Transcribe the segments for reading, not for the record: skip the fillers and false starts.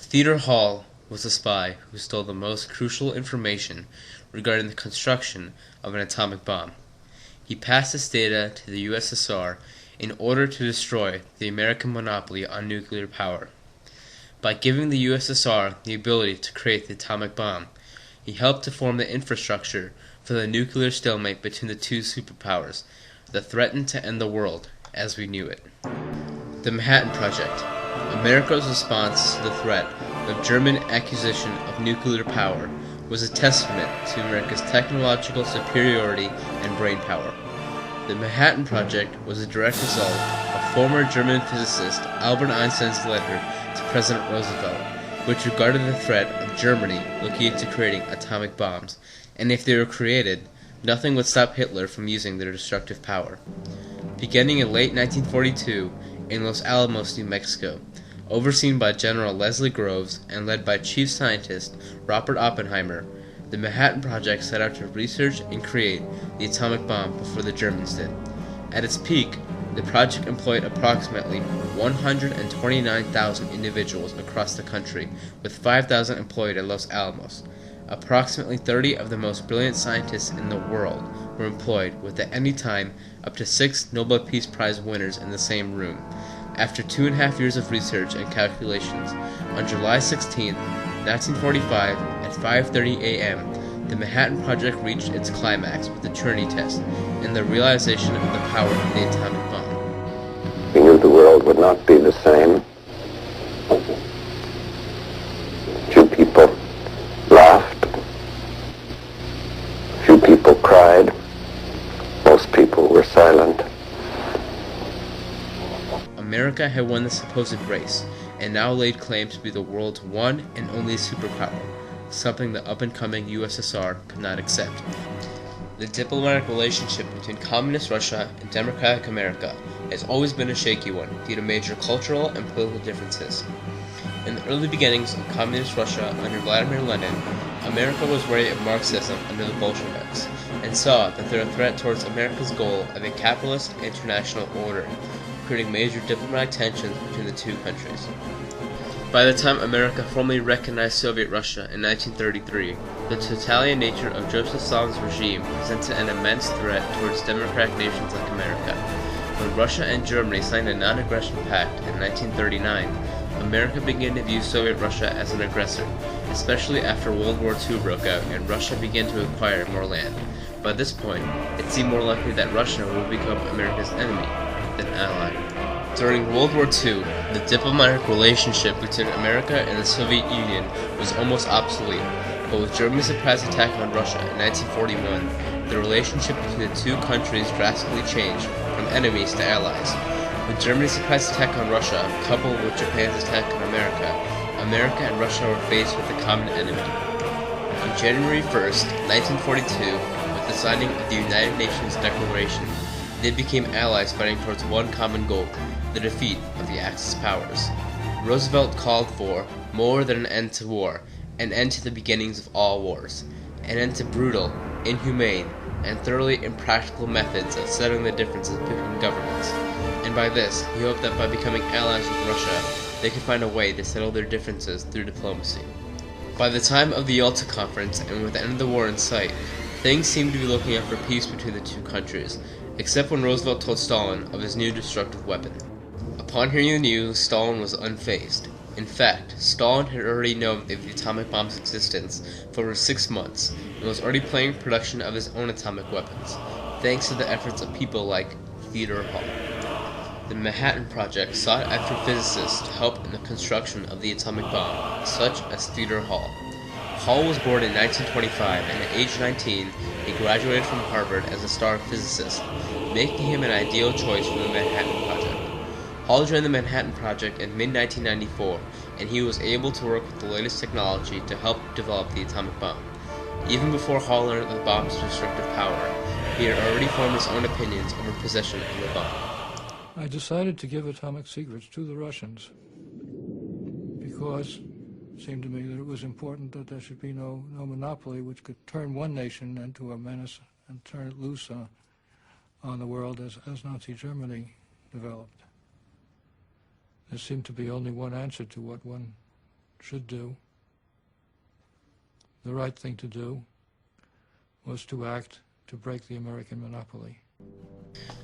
Theodore Hall was a spy who stole the most crucial information regarding the construction of an atomic bomb. He passed this data to the USSR in order to destroy the American monopoly on nuclear power. By giving the USSR the ability to create the atomic bomb, he helped to form the infrastructure for the nuclear stalemate between the two superpowers that threatened to end the world as we knew it. The Manhattan Project, America's response to the threat of German acquisition of nuclear power, was a testament to America's technological superiority and brainpower. The Manhattan Project was a direct result of former German physicist Albert Einstein's letter to President Roosevelt, which regarded the threat of Germany looking into creating atomic bombs, and if they were created, nothing would stop Hitler from using their destructive power. Beginning in late 1942 in Los Alamos, New Mexico, overseen by General Leslie Groves and led by Chief Scientist Robert Oppenheimer, the Manhattan Project set out to research and create the atomic bomb before the Germans did. At its peak, the project employed approximately 129,000 individuals across the country, with 5,000 employed at Los Alamos. Approximately 30 of the most brilliant scientists in the world were employed, with at any time up to 6 Nobel Peace Prize winners in the same room. After 2.5 years of research and calculations, on July 16, 1945, at 5:30 a.m., the Manhattan Project reached its climax with the Trinity test and the realization of the power of the atomic bomb. We knew the world would not be the same. Few people laughed. Few people cried. Most people were silent. America had won the supposed race, and now laid claim to be the world's one and only superpower, something the up-and-coming USSR could not accept. The diplomatic relationship between Communist Russia and Democratic America has always been a shaky one due to major cultural and political differences. In the early beginnings of Communist Russia under Vladimir Lenin, America was wary of Marxism under the Bolsheviks, and saw that they were a threat towards America's goal of a capitalist international order, creating major diplomatic tensions between the two countries. By the time America formally recognized Soviet Russia in 1933, the totalitarian nature of Joseph Stalin's regime presented an immense threat towards democratic nations like America. When Russia and Germany signed a non-aggression pact in 1939, America began to view Soviet Russia as an aggressor, especially after World War II broke out and Russia began to acquire more land. By this point, it seemed more likely that Russia would become America's enemy than ally. During World War II, the diplomatic relationship between America and the Soviet Union was almost obsolete, but with Germany's surprise attack on Russia in 1941, the relationship between the two countries drastically changed from enemies to allies. With Germany's surprise attack on Russia, coupled with Japan's attack on America, America and Russia were faced with a common enemy. On January 1st, 1942, with the signing of the United Nations Declaration, they became allies fighting towards one common goal, the defeat of the Axis powers. Roosevelt called for more than an end to war, an end to the beginnings of all wars, an end to brutal, inhumane, and thoroughly impractical methods of settling the differences between governments. And by this, he hoped that by becoming allies with Russia, they could find a way to settle their differences through diplomacy. By the time of the Yalta Conference, and with the end of the war in sight, things seemed to be looking up for peace between the two countries, except when Roosevelt told Stalin of his new destructive weapon. Upon hearing the news, Stalin was unfazed. In fact, Stalin had already known of the atomic bomb's existence for over 6 months, and was already planning production of his own atomic weapons, thanks to the efforts of people like Theodore Hall. The Manhattan Project sought after physicists to help in the construction of the atomic bomb, such as Theodore Hall. Hall was born in 1925, and at age 19, he graduated from Harvard as a star physicist, making him an ideal choice for the Manhattan Project. Hall joined the Manhattan Project in mid-1994, and he was able to work with the latest technology to help develop the atomic bomb. Even before Hall learned of the bomb's destructive power, he had already formed his own opinions over possession of the bomb. I decided to give atomic secrets to the Russians because it seemed to me that it was important that there should be no monopoly which could turn one nation into a menace and turn it loose on the world as Nazi Germany developed. There seemed to be only one answer to what one should do, the right thing to do, was to act to break the American monopoly.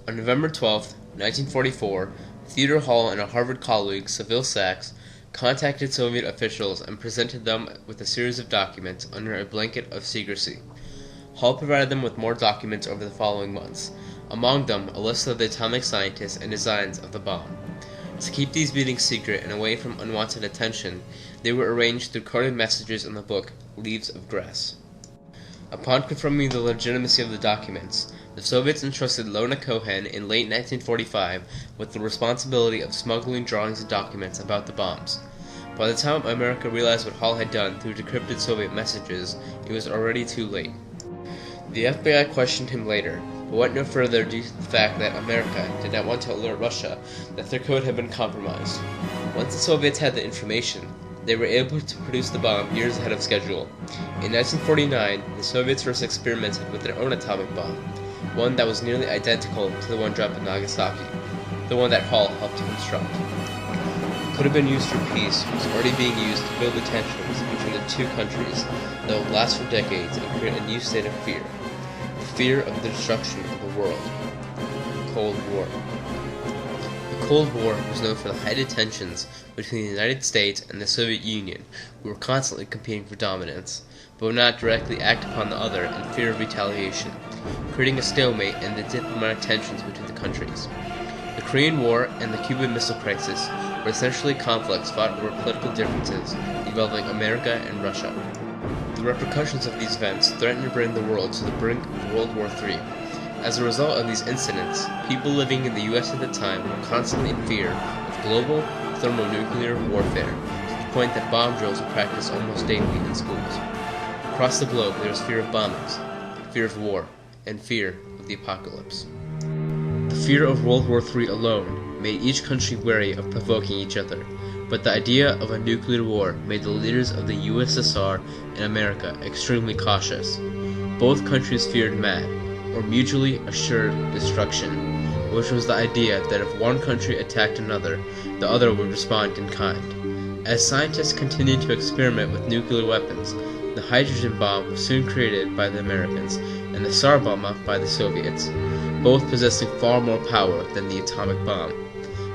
On November 12, 1944, Theodore Hall and a Harvard colleague, Seville Sachs, contacted Soviet officials and presented them with a series of documents under a blanket of secrecy. Hall provided them with more documents over the following months, among them a list of the atomic scientists and designs of the bomb. To keep these meetings secret and away from unwanted attention, they were arranged through coded messages in the book Leaves of Grass. Upon confirming the legitimacy of the documents, the Soviets entrusted Lona Cohen in late 1945 with the responsibility of smuggling drawings and documents about the bombs. By the time America realized what Hall had done through decrypted Soviet messages, it was already too late. The FBI questioned him later, but went no further due to the fact that America did not want to alert Russia that their code had been compromised. Once the Soviets had the information, they were able to produce the bomb years ahead of schedule. In 1949, the Soviets first experimented with their own atomic bomb, one that was nearly identical to the one dropped in Nagasaki, the one that Hall helped to construct. It could have been used for peace, was already being used to build the tensions between the two countries that would last for decades and create a new state of fear. The fear of the destruction of the world. The Cold War. The Cold War was known for the heightened tensions between the United States and the Soviet Union, who were constantly competing for dominance, but would not directly act upon the other in fear of retaliation, creating a stalemate in the diplomatic tensions between the countries. The Korean War and the Cuban Missile Crisis were essentially conflicts fought over political differences involving America and Russia. The repercussions of these events threatened to bring the world to the brink of World War III. As a result of these incidents, people living in the U.S. at the time were constantly in fear of global thermonuclear warfare, to the point that bomb drills were practiced almost daily in schools. Across the globe, there was fear of bombings, fear of war, and fear of the apocalypse. The fear of World War III alone made each country wary of provoking each other, but the idea of a nuclear war made the leaders of the USSR and America extremely cautious. Both countries feared MAD, or mutually assured destruction, which was the idea that if one country attacked another, the other would respond in kind. As scientists continued to experiment with nuclear weapons, the hydrogen bomb was soon created by the Americans, and the Tsar Bomba by the Soviets, both possessing far more power than the atomic bomb.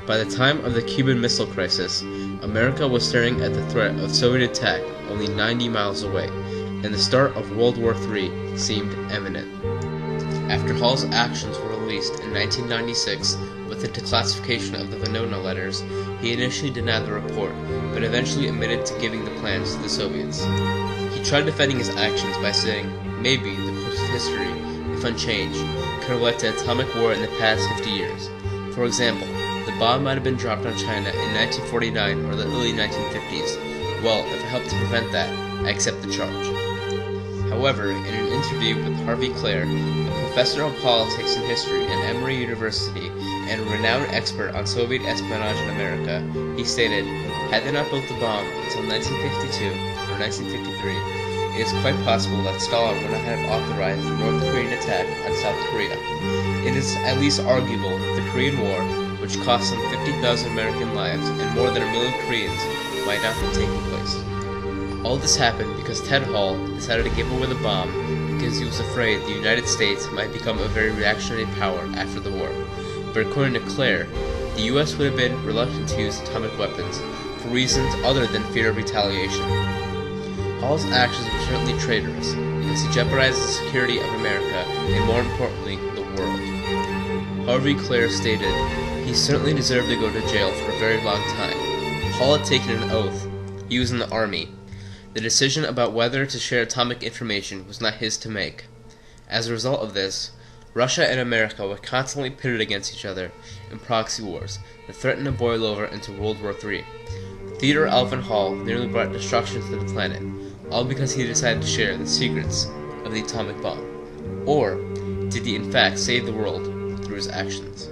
By the time of the Cuban Missile Crisis, America was staring at the threat of Soviet attack only 90 miles away, and the start of World War III seemed imminent. After Hall's actions were released in 1996 with the declassification of the Venona letters, he initially denied the report, but eventually admitted to giving the plans to the Soviets. He tried defending his actions by saying, maybe the course of history, if unchanged, could have led to atomic war in the past 50 years. For example, the bomb might have been dropped on China in 1949 or the early 1950s. Well, if it helped to prevent that, I accept the charge. However, in an interview with Harvey Clare, a professor of politics and history at Emory University and a renowned expert on Soviet espionage in America, he stated, had they not built the bomb until 1952 or 1953, it is quite possible that Stalin would not have authorized the North Korean attack on South Korea. It is at least arguable that the Korean War, which cost some 50,000 American lives and more than 1 million Koreans, might not have taken place. All this happened because Ted Hall decided to give away the bomb because he was afraid the United States might become a very reactionary power after the war. But according to Clare, the US would have been reluctant to use atomic weapons for reasons other than fear of retaliation. Hall's actions were certainly traitorous because he jeopardized the security of America and, more importantly, the world. Harvey Clare stated, he certainly deserved to go to jail for a very long time. Hall had taken an oath. He was in the army. The decision about whether to share atomic information was not his to make. As a result of this, Russia and America were constantly pitted against each other in proxy wars that threatened to boil over into World War III. Theodore Alvin Hall nearly brought destruction to the planet, all because he decided to share the secrets of the atomic bomb. Or did he in fact save the world through his actions?